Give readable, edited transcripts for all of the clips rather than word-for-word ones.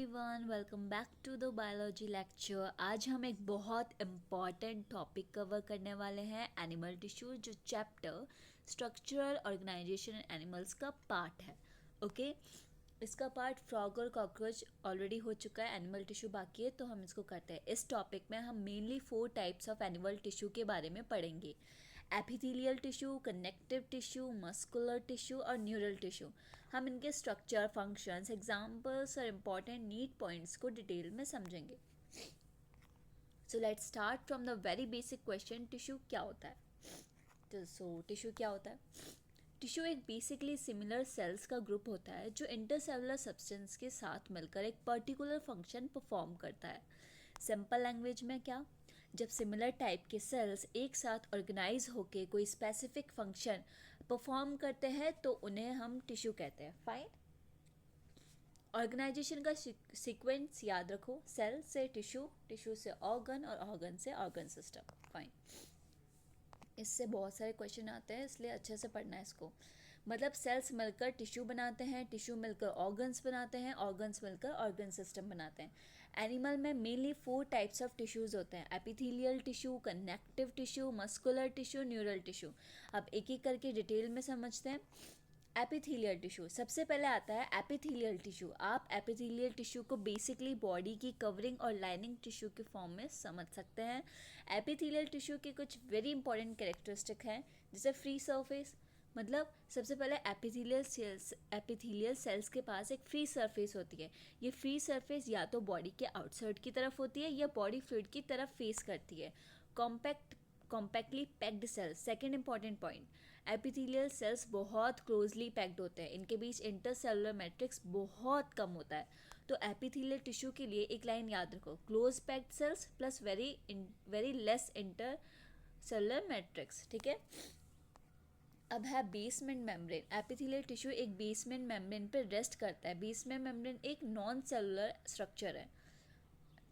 Everyone, welcome back to the biology lecture. आज हम एक बहुत इम्पॉर्टेंट टॉपिक कवर करने वाले हैं, एनिमल टिश्यू, जो चैप्टर स्ट्रक्चरल ऑर्गेनाइजेशन एनिमल्स का पार्ट है। ओके इसका पार्ट फ्रॉग और कॉकरोच ऑलरेडी हो चुका है, एनिमल टिश्यू बाकी है, तो हम इसको करते हैं। इस टॉपिक में हम mainly 4 types of animal tissue के बारे में पढ़ेंगे: epithelial tissue, connective tissue, muscular tissue और न्यूरल टिश्यू। हम इनके स्ट्रक्चर, फंक्शंस, एग्जांपल्स और इम्पॉर्टेंट नीड पॉइंट्स को डिटेल में समझेंगे। So let's start from the very basic question, tissue क्या होता है? टिश्यू क्या होता है? टिश्यू एक बेसिकली सिमिलर सेल्स का ग्रुप होता है जो इंटरसेलुलर सब्सटेंस के साथ मिलकर एक पर्टिकुलर फंक्शन परफॉर्म करता है। सिंपल लैंग्वेज में क्या, जब सिमिलर टाइप के सेल्स एक साथ ऑर्गेनाइज होकर कोई स्पेसिफिक फंक्शन परफॉर्म करते हैं तो उन्हें हम टिश्यू कहते हैं। फाइन। ऑर्गेनाइजेशन का सीक्वेंस याद रखो: सेल से टिश्यू, टिश्यू से ऑर्गन और ऑर्गन से ऑर्गन सिस्टम। फाइन। इससे बहुत सारे क्वेश्चन आते हैं, इसलिए अच्छे से पढ़ना है इसको। मतलब सेल्स मिलकर टिश्यू बनाते हैं, टिश्यू मिलकर ऑर्गन्स बनाते हैं, ऑर्गन्स मिलकर ऑर्गन सिस्टम बनाते हैं। एनिमल में मेनली 4 टाइप्स ऑफ टिश्यूज होते हैं: epithelial tissue, connective tissue, muscular tissue, neural tissue. अब एक एक करके डिटेल में समझते हैं। एपिथेलियल टिश्यू सबसे पहले आता है। एपिथेलियल टिश्यू, आप एपिथेलियल टिश्यू को बेसिकली बॉडी की कवरिंग और लाइनिंग टिश्यू के फॉर्म में समझ सकते हैं। एपिथेलियल टिश्यू के कुछ वेरी इंपॉर्टेंट कैरेक्टरिस्टिक हैं, जैसे फ्री सरफेस। मतलब सबसे पहले एपिथेलियल सेल्स के पास एक फ्री सरफेस होती है। ये फ्री सरफेस या तो बॉडी के आउटसाइड की तरफ होती है या बॉडी फ्लूइड की तरफ फेस करती है। Compactly packed cells, second important point. Epithelial cells बहुत क्लोजली पैक्ड होते हैं, इनके बीच इंटरसेलुलर मैट्रिक्स बहुत कम होता है। तो एपिथेलियल टिश्यू के लिए एक लाइन याद रखो: close packed cells plus very less intercellular matrix. ठीक है। अब है बेसमेंट मेम्ब्रेन। एपिथेलियल टिश्यू एक बेसमेंट मेम्ब्रेन पर रेस्ट करता है। बेसमेंट मेम्ब्रेन एक नॉन सेलुलर स्ट्रक्चर है।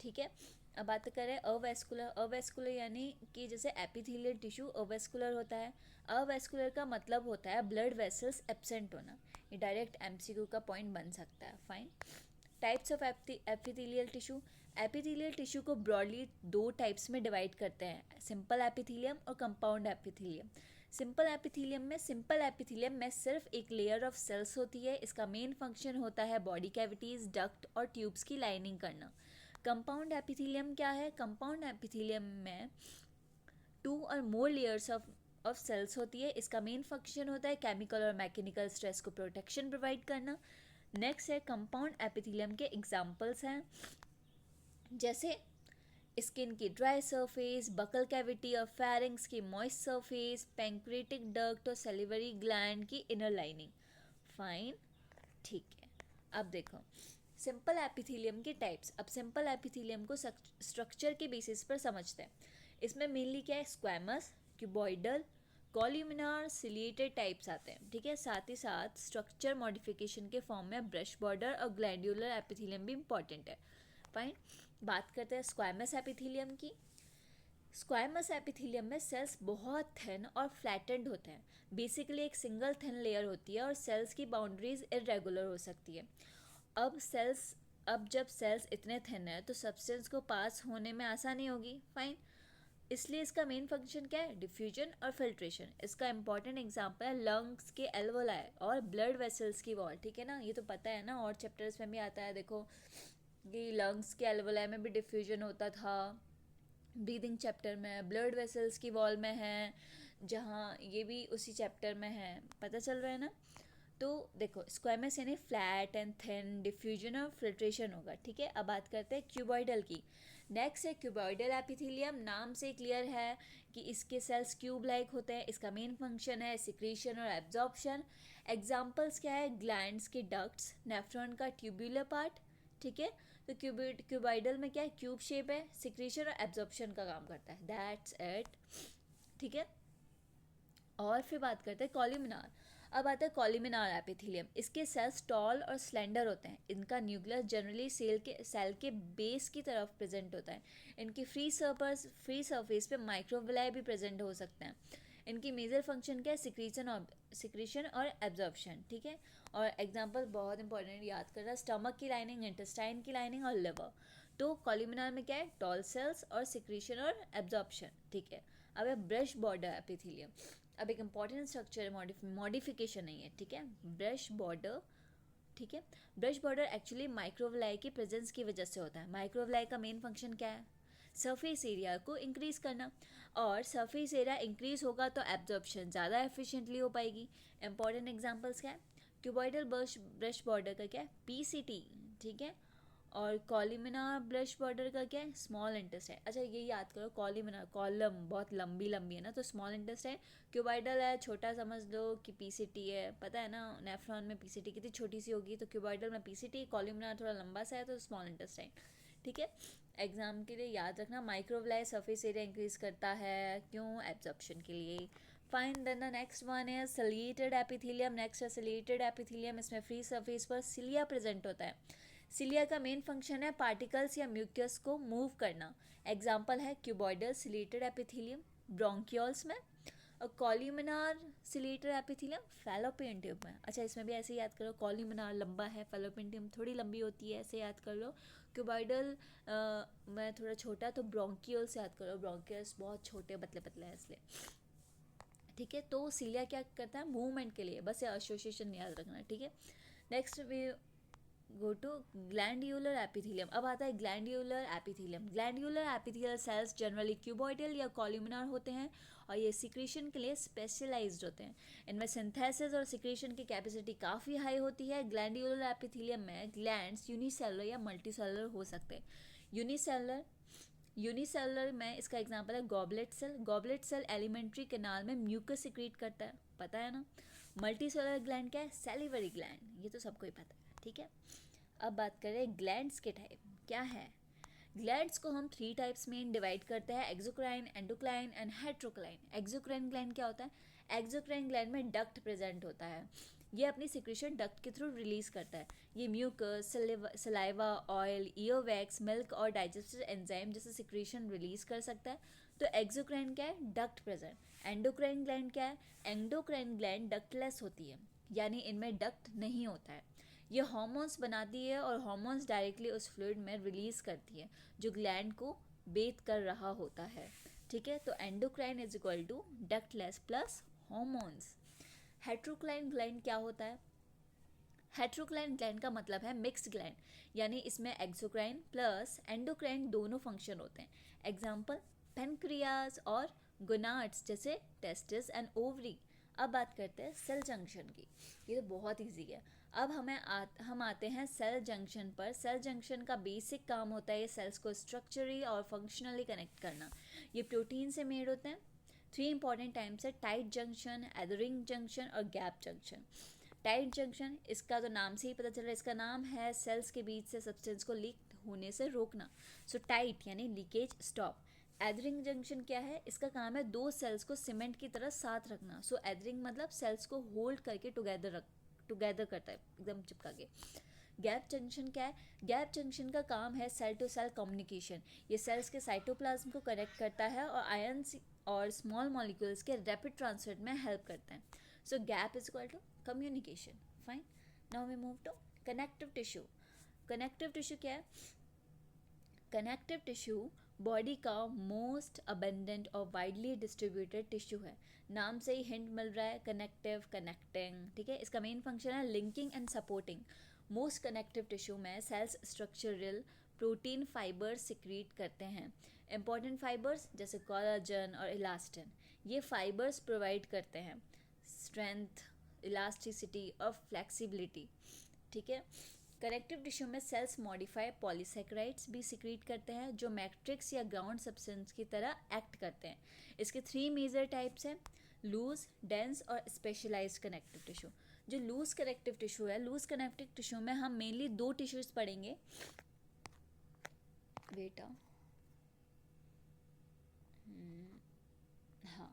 ठीक है। अब बात करें अवेस्कुलर। अवेस्कुलर यानी कि जैसे एपिथेलियल टिश्यू अवेस्कुलर होता है। अवेस्कुलर का मतलब होता है ब्लड वेसल्स एब्सेंट होना। ये डायरेक्ट एमसीक्यू का पॉइंट बन सकता है। Fine. Types of epithelial tissue. Epithelial tissue को ब्रॉडली 2 टाइप्स में डिवाइड करते हैं: सिंपल एपिथेलियम और कंपाउंड एपिथेलियम। सिंपल एपिथेलियम में सिर्फ एक लेयर ऑफ सेल्स होती है। इसका मेन फंक्शन होता है बॉडी कैविटीज, डक्ट और ट्यूब्स की लाइनिंग करना। कंपाउंड एपिथेलियम क्या है? कंपाउंड एपिथेलियम में 2 और मोर लेयर्स ऑफ सेल्स होती है। इसका मेन फंक्शन होता है केमिकल और मैकेनिकल स्ट्रेस को प्रोटेक्शन प्रोवाइड करना। नेक्स्ट है कंपाउंड एपिथेलियम के एग्जांपल्स हैं, जैसे स्किन की ड्राई सरफेस, बकल कैविटी और फेरिंग्स की मॉइस्ट सरफेस, पैंक्रेटिक डक्ट और सेलिवरी ग्लैंड की इनर लाइनिंग। फाइन। ठीक है। अब देखो सिंपल एपिथेलियम के टाइप्स। अब सिंपल एपिथेलियम को स्ट्रक्चर के बेसिस पर समझते हैं। इसमें मेनली क्या है? स्क्वैमस, क्यूबॉइडल, कॉल्यूमिनार, सिलिएटेड टाइप्स आते हैं। ठीक है। साथ ही साथ स्ट्रक्चर मॉडिफिकेशन के फॉर्म में ब्रश बॉर्डर और ग्लैंड्यूलर एपिथेलियम भी इंपॉर्टेंट है। फाइन। बात करते हैं स्क्वैमस एपिथेलियम की। स्क्वैमस एपिथेलियम में सेल्स बहुत थिन और फ्लैटेंड होते हैं। बेसिकली एक सिंगल थिन लेयर होती है और सेल्स की बाउंड्रीज इरेगुलर हो सकती है। अब जब सेल्स इतने थिन है तो सब्सटेंस को पास होने में आसानी होगी। फाइन। इसलिए इसका मेन फंक्शन क्या है? डिफ्यूजन और फिल्ट्रेशन। इसका इंपॉर्टेंट एग्जांपल है लंग्स के एल्वोलाई और ब्लड वेसल्स की वॉल। ठीक है ना, ये तो पता है ना, और चैप्टर्स में भी आता है। देखो कि लंग्स के एल्वोलाई में भी डिफ्यूजन होता था, ब्रीदिंग चैप्टर में, ब्लड वेसल्स की वॉल में है, जहाँ ये भी उसी चैप्टर में है। पता चल रहा है ना? तो देखो स्क्वैमस यानी फ्लैट एंड थिन, डिफ्यूजन और फिल्ट्रेशन होगा। ठीक है। अब बात करते हैं क्यूबॉइडल की। नेक्स्ट है क्यूबॉइडल एपिथेलियम। नाम से क्लियर है कि इसके सेल्स क्यूब लाइक होते हैं। इसका मेन फंक्शन है सिक्रीशन और एब्जॉर्प्शन। एग्जांपल्स क्या है? ग्लैंड्स के डक्ट्स, नेफ्रॉन का ट्यूब्यूलर पार्ट। ठीक है। तो क्यूबॉइडल में क्या है? क्यूब शेप है, सिक्रीशन और एब्जॉर्प्शन का काम करता है। That's it. ठीक है। और फिर बात करते हैं कॉल्यूमिनार। अब आता है कॉल्यूमिनार एपिथेलियम। इसके सेल्स टॉल और स्लेंडर होते हैं। इनका न्यूक्लियस जनरली सेल के बेस की तरफ प्रेजेंट होता है। इनकी फ्री सरफेस पे माइक्रोविलाई भी प्रेजेंट हो सकते हैं। इनकी मेजर फंक्शन क्या है, सिक्रीशन और एब्जॉर्प्शन, ठीक है। और एग्जांपल बहुत इंपॉर्टेंट याद कर रहा है, स्टमक की लाइनिंग, इंटेस्टाइन की लाइनिंग और लिवर। तो कॉल्यूमिनार में क्या है, टॉल सेल्स और सिक्रीशन और एब्जॉर्प्शन, ठीक है। अब है ब्रश बॉर्डर एपिथेलियम। अब एक इंपॉर्टेंट स्ट्रक्चर मॉडिफिकेशन नहीं है, ठीक है, ब्रश बॉर्डर, ठीक है। ब्रश बॉर्डर एक्चुअली माइक्रोविलाई की प्रेजेंस की वजह से होता है। माइक्रोविलाई का मेन फंक्शन क्या है, सरफेस एरिया को इंक्रीज करना, और सरफेस एरिया इंक्रीज होगा तो एब्जॉर्प्शन ज़्यादा एफिशिएंटली हो पाएगी। इंपॉर्टेंट एग्जांपल्स क्या है, क्यूबॉइडल ब्रश बॉर्डर का क्या है, पीसीटी, ठीक है। और कॉल्यूमिनार ब्रश बॉर्डर का क्या है, स्मॉल इंटेस्टाइन। अच्छा ये याद करो, कॉल्यूमिनार कॉलम बहुत लंबी लंबी है ना, तो स्मॉल इंटेस्टाइन, क्यूबॉइडल है छोटा, समझ लो कि पीसीटी है, पता है ना नेफ्रॉन में पीसीटी कितनी छोटी सी होगी, तो क्यूबॉइडल में पीसीटी, कॉल्यूमिनार थोड़ा लंबा सा है तो स्मॉल इंटेस्टाइन, ठीक है। एग्जाम के लिए याद रखना, माइक्रोविलाई सरफेस एरिया इंक्रीज करता है, क्यों, एब्जॉर्प्शन के लिए। Fine, then the next one है सिलिएटेड एपिथेलियम। नेक्स्ट है सिलिएटेड एपिथेलियम, इसमें फ्री सरफेस पर सिलिया प्रेजेंट होता है। सिलिया का मेन फंक्शन है पार्टिकल्स या म्यूकस को मूव करना। एग्जाम्पल है क्यूबॉइडल सिलिएटेड एपिथेलियम ब्रोंकियोल्स में, और columnar ciliated epithelium fallopian tube में। अच्छा इसमें भी ऐसे याद करो, कॉल्यूमिनार लंबा है, फैलोपियन ट्यूब थोड़ी लंबी होती है, ऐसे याद कर लो। क्यूबॉइडल में थोड़ा छोटा, तो ब्रोंकियोल्स याद करो, ब्रोंकियल्स बहुत छोटे पतले पतले हैं इसलिए, ठीक है। तो सिलिया क्या करता है, मूवमेंट के लिए, बस ये एसोसिएशन याद रखना, ठीक है। Next we go to glandular epithelium. अब आता है glandular epithelium. Glandular epithelial cells generally cuboidal या कॉल्यूमिनार होते हैं, और ये सिक्रीशन के लिए स्पेशलाइज्ड होते हैं। इनमें सिंथेसिस और सिक्रीशन की कैपेसिटी काफ़ी हाई होती है। ग्लैंडुलर एपिथेलियम में ग्लैंड्स यूनिसेलुलर या मल्टीसेलुलर हो सकते हैं। यूनिसेलुलर में इसका एग्जांपल है goblet cell. Goblet cell alimentary canal में म्यूकस सिक्रीट करता है, पता है ना। मल्टीसेलुलर ग्लैंड क्या है, सैलिवरी ग्लैंड, ये तो सबको ही पता है, ठीक है। अब बात करें ग्लैंड्स के टाइप क्या है। ग्लैंड्स को हम 3 टाइप्स में डिवाइड करते हैं, exocrine, endocrine and heterocrine. Exocrine gland क्या होता है, एक्सोक्राइन ग्लैंड में डक्ट प्रेजेंट होता है, ये अपनी सिक्रीशन डक्ट के थ्रू रिलीज करता है। ये mucus, saliva, oil, earwax, milk और डाइजेस्टिव एंजाइम जैसे सिक्रीशन रिलीज कर सकता है। तो एक्सोक्राइन क्या है, डक्ट प्रेजेंट। एंडोक्राइन ग्लैंड क्या है, एंडोक्राइन ग्लैंड डक्टलेस होती है, यानी इनमें डक्ट नहीं होता है। ये हार्मोन्स बनाती है और हार्मोन्स डायरेक्टली उस फ्लूइड में रिलीज करती है जो ग्लैंड को बेथ कर रहा होता है, ठीक है। तो endocrine is equal to ductless plus hormones. Heterocrine gland क्या होता है, हेट्रोक्राइन ग्लैंड का मतलब है मिक्स्ड ग्लैंड, यानी इसमें एक्सोक्राइन प्लस एंडोक्राइन दोनों फंक्शन होते हैं। एग्जाम्पल पेनक्रियाज और गोनाड्स जैसे टेस्टिस एंड ओवरी। अब बात करते हैं सेल जंक्शन की, ये तो बहुत इजी है। अब हम आते हैं सेल जंक्शन पर। सेल जंक्शन का बेसिक काम होता है ये सेल्स को स्ट्रक्चरली और फंक्शनली कनेक्ट करना। ये प्रोटीन से मेड होते हैं। 3 इंपॉर्टेंट टाइप्स है, टाइट जंक्शन, एदरिंग जंक्शन और गैप जंक्शन। टाइट जंक्शन, इसका तो नाम से ही पता चल रहा है, इसका नाम है सेल्स के बीच से सब्सटेंस को लीक होने से रोकना। सो टाइट यानी लीकेज स्टॉप। एदरिंग जंक्शन क्या है, इसका काम है 2 सेल्स को सीमेंट की तरह साथ रखना। सो एदरिंग मतलब सेल्स को होल्ड करके टुगेदर करता है, एकदम चिपका के। गैप जंक्शन क्या है, गैप जंक्शन का काम है सेल टू सेल कम्युनिकेशन। ये सेल्स के साइटोप्लाज्म को कनेक्ट करता है और आयंस और स्मॉल मॉलिक्यूल्स के रैपिड ट्रांसफर में हेल्प करता है। So gap is equal to communication. Fine, now we move to connective tissue. Connective tissue क्या है, कनेक्टिव टिश्यू बॉडी का मोस्ट अबेंडेंट और वाइडली डिस्ट्रीब्यूटेड टिश्यू है। नाम से ही हिंट मिल रहा है, कनेक्टिव, कनेक्टिंग, ठीक है। इसका मेन फंक्शन है linking and supporting. Most connective tissue में cells structural protein fibres secrete करते हैं। इंपॉर्टेंट फाइबर्स जैसे कोलाजन और इलास्टिन, ये फाइबर्स प्रोवाइड करते हैं स्ट्रेंथ, इलास्टिसिटी और फ्लेक्सिबिलिटी, ठीक है। कनेक्टिव टिश्यू में सेल्स मॉडिफाई पॉलीसेकेराइड्स भी सिक्रीट करते हैं जो मैट्रिक्स या ग्राउंड सब्सटेंस की तरह एक्ट करते हैं। इसके 3 मेजर टाइप्स हैं, लूज, डेंस और स्पेशलाइज्ड कनेक्टिव टिश्यू। जो लूज कनेक्टिव टिश्यू है, लूज कनेक्टिव टिश्यू में हम मेनली 2 टिश्यूज पढ़ेंगे। बेटा हाँ,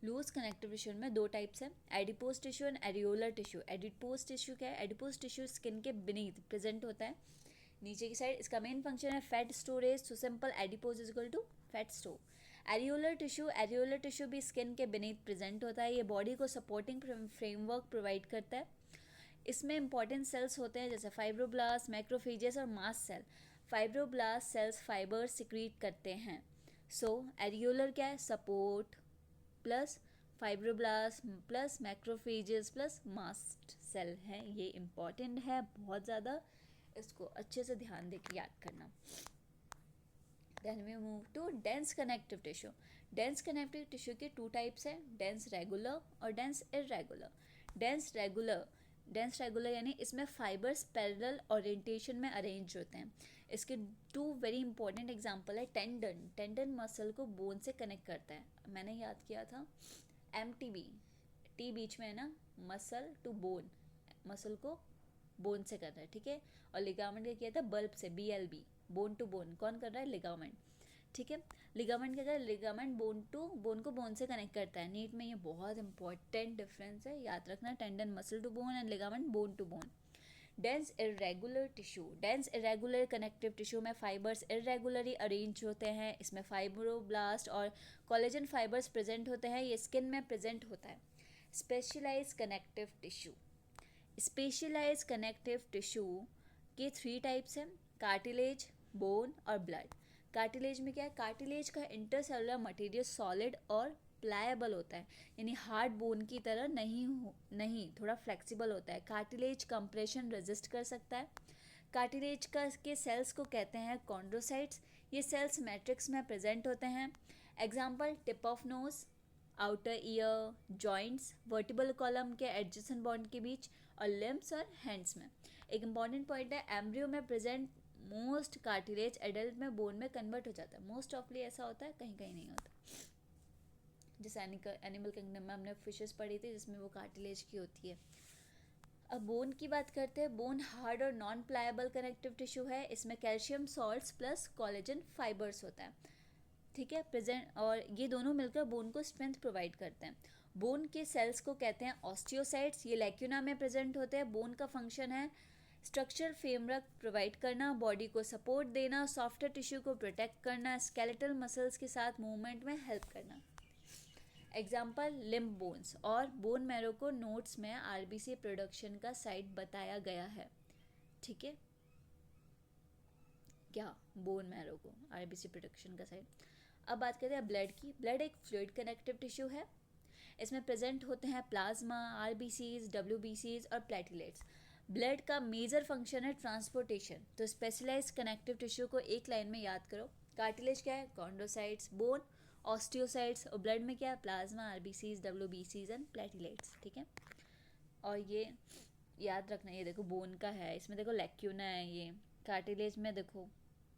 लूज कनेक्टिव टिश्यू में 2 टाइप्स हैं, adipose tissue and areolar tissue. Adipose tissue क्या है, एडिपोज टिश्यू स्किन के बीनीथ प्रेजेंट होता है, नीचे की साइड। इसका मेन फंक्शन है fat storage. So simple, adipose is equal to fat store. Areolar tissue भी स्किन के beneath प्रेजेंट होता है. ये बॉडी को सपोर्टिंग फ्रेमवर्क प्रोवाइड करता है. इसमें इंपॉर्टेंट सेल्स होते हैं जैसे फाइब्रोब्लास्ट, मैक्रोफेजेस और mast cell. Fibroblast cells fibre secrete करते हैं. सो एरियोलर क्या है? Support plus fibroblast plus macrophages plus mast cell है. ये इंपॉर्टेंट है बहुत ज़्यादा, इसको अच्छे से ध्यान देकर याद करना. Then we move to dense connective tissue. Dense connective tissue के टू टाइप्स हैं, dense regular और dense irregular. dense regular यानी इसमें फाइबर्स पैरेलल ओरिएंटेशन में अरेंज होते हैं. इसके टू वेरी इंपॉर्टेंट एग्जांपल है. टेंडन मसल को बोन से कनेक्ट करता है. मैंने याद किया था MTB, टी बीच में है ना, मसल टू बोन, मसल को बोन से कर रहा है, ठीक है. और लिगामेंट का किया था बल्ब से, BLB, बोन टू बोन. कौन कर रहा है? लिगामेंट, ठीक है. लिगामेंट क्या कर रहा है? लिगामेंट बोन टू बोन को बोन से कनेक्ट करता है. नीट में ये बहुत इंपॉर्टेंट डिफरेंस है, याद रखना. Tendon muscle to bone and ligament bone to bone. Dense irregular connective tissue में फाइबर्स इरेगुलरली अरेंज होते हैं. इसमें फाइब्रोब्लास्ट और कोलेजन फाइबर्स प्रेजेंट होते हैं. ये स्किन में प्रेजेंट होता है. स्पेशलाइज्ड कनेक्टिव टिश्यू के 3 टाइप्स हैं, कार्टिलेज, बोन और ब्लड. कार्टिलेज में क्या है? कार्टिलेज का इंटरसेलुलर मटेरियल सॉलिड और प्लायबल होता है, यानी हार्ड बोन की तरह नहीं, थोड़ा फ्लेक्सिबल होता है. कार्टिलेज कंप्रेशन रेजिस्ट कर सकता है. कार्टिलेज के सेल्स को कहते हैं कॉन्ड्रोसाइट्स. ये सेल्स मैट्रिक्स में प्रेजेंट होते हैं. Example, tip of nose, outer ear, joints, vertebral column के एडजेसेंट बॉन्ड के बीच, और लिम्ब्स और हैंड्स में. एक इंपॉर्टेंट पॉइंट है, एम्ब्रियो में प्रेजेंट मोस्ट कार्टिलेज एडल्ट में बोन में कन्वर्ट हो जाता है. मोस्ट ऑफली ऐसा होता है, कहीं कहीं नहीं होता. जैसे एनिमल किंगडम में हमने फिशेस पढ़ी थी जिसमें वो कार्टिलेज की होती है. अब बोन की बात करते हैं. बोन हार्ड और नॉन प्लायबल कनेक्टिव टिश्यू है. इसमें calcium salts plus collagen fibres होता है, ठीक है, प्रेजेंट, और ये दोनों मिलकर बोन को स्ट्रेंथ प्रोवाइड करते हैं. बोन के सेल्स को कहते हैं ऑस्टियोसाइट्स. ये लैक्यूना में प्रेजेंट होते हैं. बोन का फंक्शन है स्ट्रक्चर फ्रेमवर्क प्रोवाइड करना, बॉडी को सपोर्ट देना, सॉफ्टवेयर टिश्यू को प्रोटेक्ट करना, स्केलेटल मसल्स के साथ मूवमेंट में हेल्प करना. Example, limb bones. और बोन मैरो को नोट्स में RBC प्रोडक्शन का साइट बताया गया है, ठीक है. क्या? बोन मैरो को RBC प्रोडक्शन का साइट. अब बात करते हैं ब्लड की. ब्लड एक फ्लूइड कनेक्टिव टिश्यू है. इसमें प्रेजेंट होते हैं प्लाज्मा, RBCs, WBCs और प्लेटलेट्स. ब्लड का मेजर फंक्शन है ट्रांसपोर्टेशन. तो स्पेशलाइज्ड कनेक्टिव टिश्यू को एक लाइन में याद करो. कार्टिलेज क्या है? कॉन्ड्रोसाइट्स. Bone osteocytes. और ब्लड में क्या है? Plasma, RBCs, WBCs and platelets, ठीक है. और ये याद रखना, ये देखो बोन का है, इसमें देखो लैक्यूना है. ये कार्टिलेज में देखो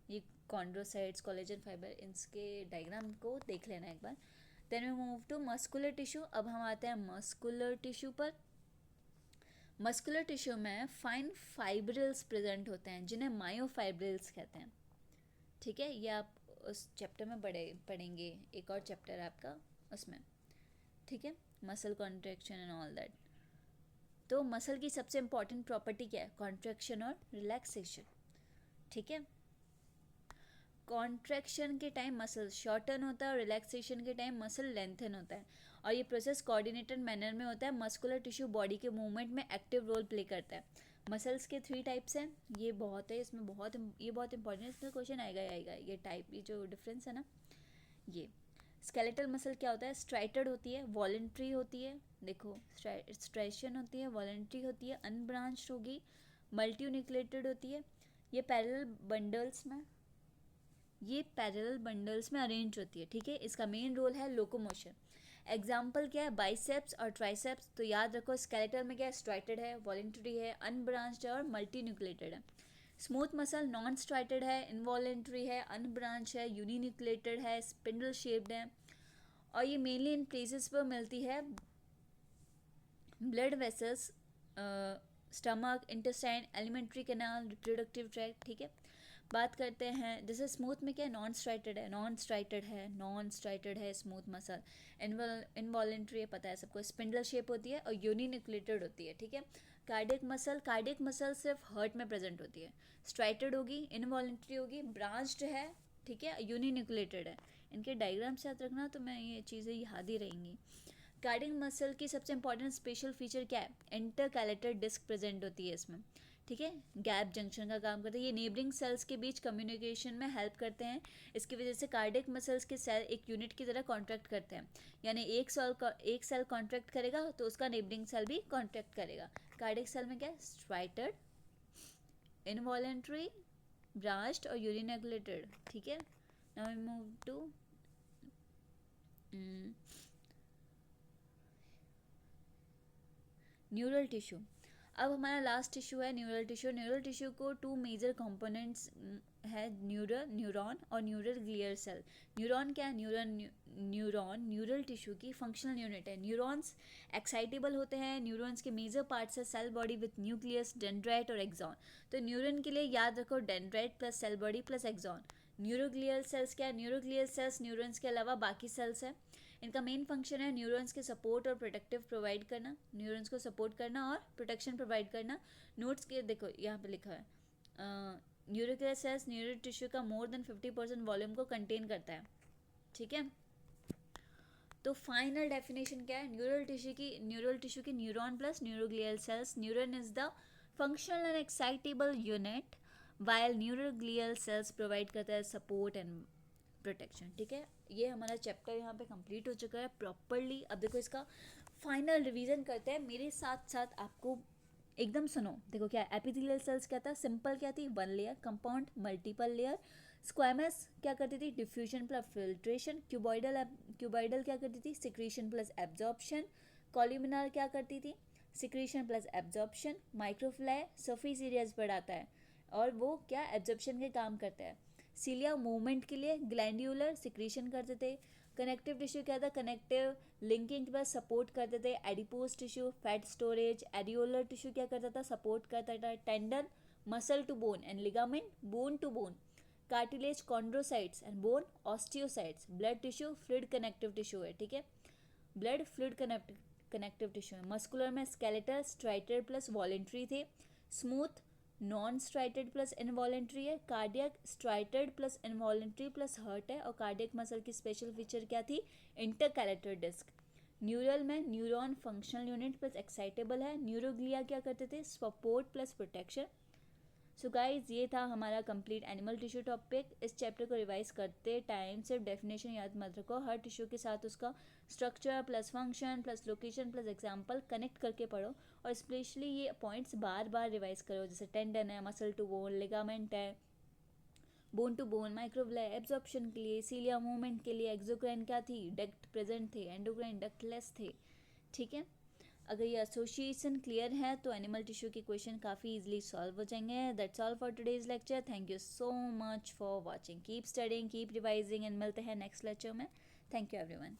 ये कॉन्ड्रोसाइट्स, कोलेजन फाइबर, इसके डायग्राम को देख लेना एक बार. Then we move to muscular tissue. अब हम आते हैं मस्कुलर टिश्यू पर. मस्कुलर टिश्यू में फाइन फाइब्रिल्स प्रेजेंट होते हैं जिन्हें मायोफाइब्रिल्स कहते हैं, ठीक है. ये आप उस चैप्टर में पढ़ेंगे, एक और चैप्टर है आपका उसमें, ठीक है, muscle contraction and all that. तो मसल की सबसे इंपॉर्टेंट प्रॉपर्टी क्या है? कॉन्ट्रैक्शन और रिलैक्सेशन, ठीक है. कॉन्ट्रैक्शन के टाइम मसल शॉर्टन होता है और रिलैक्सेशन के टाइम मसल लेंथन होता है. और ये प्रोसेस कोऑर्डिनेटेड मैनर में होता है. मस्कुलर टिश्यू बॉडी के मूवमेंट में एक्टिव रोल प्ले करता है. मसल्स के 3 टाइप्स हैं. ये बहुत है, इसमें बहुत इंपॉर्टेंट है, इसमें क्वेश्चन आएगा. ये टाइप, ये जो डिफरेंस है ना, ये स्केलेटल मसल क्या होता है? स्ट्राइटेड होती है, वॉलेंट्री होती है. देखो स्ट्रेशन होती है, वॉलेंट्री होती है, अनब्रांच्ड होगी, मल्टीन्यूक्लिएटेड होती है. ये पैरेलल बंडल्स में अरेंज होती है, ठीक है. इसका मेन रोल है लोकोमोशन. एग्जाम्पल क्या है? बाइसेप्स और ट्राइसेप्स. तो याद रखो स्केलेटल में क्या है? स्ट्राइटेड है, वॉलेंट्री है, अनब्रांच्ड है और मल्टीन्यूक्लिएटेड है. स्मूथ मसल नॉन स्ट्राइटेड है, इनवॉलेंट्री है, अनब्रांच है, यूनिन्यूक्लिएटेड है, स्पिंडल शेप्ड है. और ये मेनली इन प्लेसेस पर मिलती है blood vessels, stomach, intestine, alimentary canal, reproductive tract, ठीक है. बात करते हैं जैसे स्मूथ में क्या है? नॉन स्ट्राइटेड है स्मूथ मसल. इनवॉलेंट्री है, पता है सबको, स्पिंडल शेप होती है और यूनिन्यूक्लिएटेड होती है, ठीक है. कार्डियक मसल सिर्फ हार्ट में प्रेजेंट होती है. स्ट्राइटेड होगी, इनवॉलेंट्री होगी, ब्रांच्ड है, ठीक है, यूनिन्यूक्लिएटेड है. इनके डायग्राम्स याद रखना तो मैं ये चीज़ें याद ही रहेंगी। कार्डियक मसल की सबसे इंपॉर्टेंट स्पेशल फीचर क्या है? इंटरकैलेटर डिस्क प्रेजेंट होती है इसमें, ठीक है, गैप जंक्शन का काम करते हैं। ये नेबरिंग सेल्स के बीच कम्युनिकेशन में हेल्प करते हैं। इसकी वजह से कार्डियक मसल्स के सेल एक यूनिट की तरह कॉन्ट्रैक्ट करते हैं, यानी एक सेल कॉन्ट्रैक्ट करेगा तो उसका नेबरिंग सेल भी कॉन्ट्रैक्ट करेगा। कार्डियक सेल में क्या है? स्ट्राइटेड, इनवॉलेंट्री, ब्रांच्ड और यूनिनक्लेटेड, ठीक है। Now we move to neural tissue. अब हमारा लास्ट टिश्यू है न्यूरल टिश्यू। न्यूरल टिश्यू को टू मेजर कंपोनेंट्स है, न्यूरॉन और न्यूरल ग्लियर सेल। न्यूरॉन क्या है? न्यूरॉन न्यूरल टिश्यू की फंक्शनल यूनिट है। न्यूरॉन्स एक्साइटेबल होते हैं। न्यूरॉन्स के मेजर पार्ट्स है cell body with nucleus, dendrite और एक्सॉन। तो न्यूरॉन के लिए याद रखो dendrite plus cell body plus axon. Neuroglial cells क्या है? न्यूरोग्लियल सेल्स न्यूरॉन्स के अलावा बाकी सेल्स है। इनका मेन फंक्शन है न्यूरॉन्स के सपोर्ट और प्रोटेक्टिव प्रोवाइड करना, न्यूरॉन्स को सपोर्ट करना और प्रोटेक्शन प्रोवाइड करना। नोट्स के देखो यहाँ पे लिखा है न्यूरोग्लियर सेल्स न्यूरल टिश्यू का मोर देन 50% वॉल्यूम को कंटेन करता है, ठीक है। तो फाइनल डेफिनेशन क्या है न्यूरल टिश्यू की? Neuron plus neuroglial sales. Neuron is the functional and excitable unit while neuroglial cells provide करता है सपोर्ट एंड प्रोटेक्शन, ठीक है। ये हमारा चैप्टर यहाँ पे कंप्लीट हो चुका है प्रॉपरली। अब देखो इसका फाइनल रिवीजन करते हैं मेरे साथ साथ, आपको एकदम सुनो। देखो क्या एपिथेलियल सेल्स क्या था? सिंपल क्या थी? One layer. Compound multiple layer. Squamous क्या करती थी? Diffusion plus filtration. क्यूबॉइडल क्या करती थी? Secretion plus absorption. कॉल्यूमिनल क्या करती थी? Secretion plus absorption. Microvilli surface areas बढ़ाता है और वो क्या एब्जॉर्प्शन के काम करता है। सीलिया मूवमेंट के लिए, ग्लैंड्यूलर सिक्रीशन करते थे। कनेक्टिव टिश्यू क्या था? कनेक्टिव लिंकिंग पर सपोर्ट करते थे। Adipose tissue fat storage. Areolar tissue क्या करता था? सपोर्ट करता था। Tendon muscle to bone and ligament bone to bone. Cartilage chondrocytes and bone osteocytes. Blood tissue fluid connective tissue है, ठीक है, ब्लड फ्लूइड कनेक्टिव टिश्यू है। मस्कुलर में स्केलेटल स्ट्राइटेड प्लस वॉलेंट्री थे। Smooth non striated plus involuntary है। Cardiac striated plus involuntary plus heart है। और cardiac muscle की स्पेशल फीचर क्या थी? इंटरकैलेटर डिस्क। न्यूरल में neuron functional unit plus excitable है। न्यूरोग्लिया क्या करते थे? Support plus protection. So guys ये था हमारा कंप्लीट एनिमल टिश्यू टॉपिक। इस चैप्टर को रिवाइज करते टाइम सिर्फ डेफिनेशन याद मत रखो, हर टिश्यू के साथ उसका structure plus function plus location plus example connect करके पढ़ो। और स्पेशली ये पॉइंट्स बार बार रिवाइज करो, जैसे टेंडन है, मसल टू बोन, लिगामेंट है, bone to bone, microvilli absorption के लिए, सीलिया मूवमेंट के लिए, एक्सोक्राइन क्या थी? डक्ट प्रेजेंट थे, एंडोक्राइन डक्टलेस थे, ठीक है। अगर ये एसोसिएशन क्लियर है तो एनिमल टिश्यू के क्वेश्चन काफ़ी इजीली सॉल्व हो जाएंगे। That's all for today's lecture. Thank you so much for watching. Keep studying, keep revising and मिलते हैं नेक्स्ट लेक्चर में। Thank you everyone.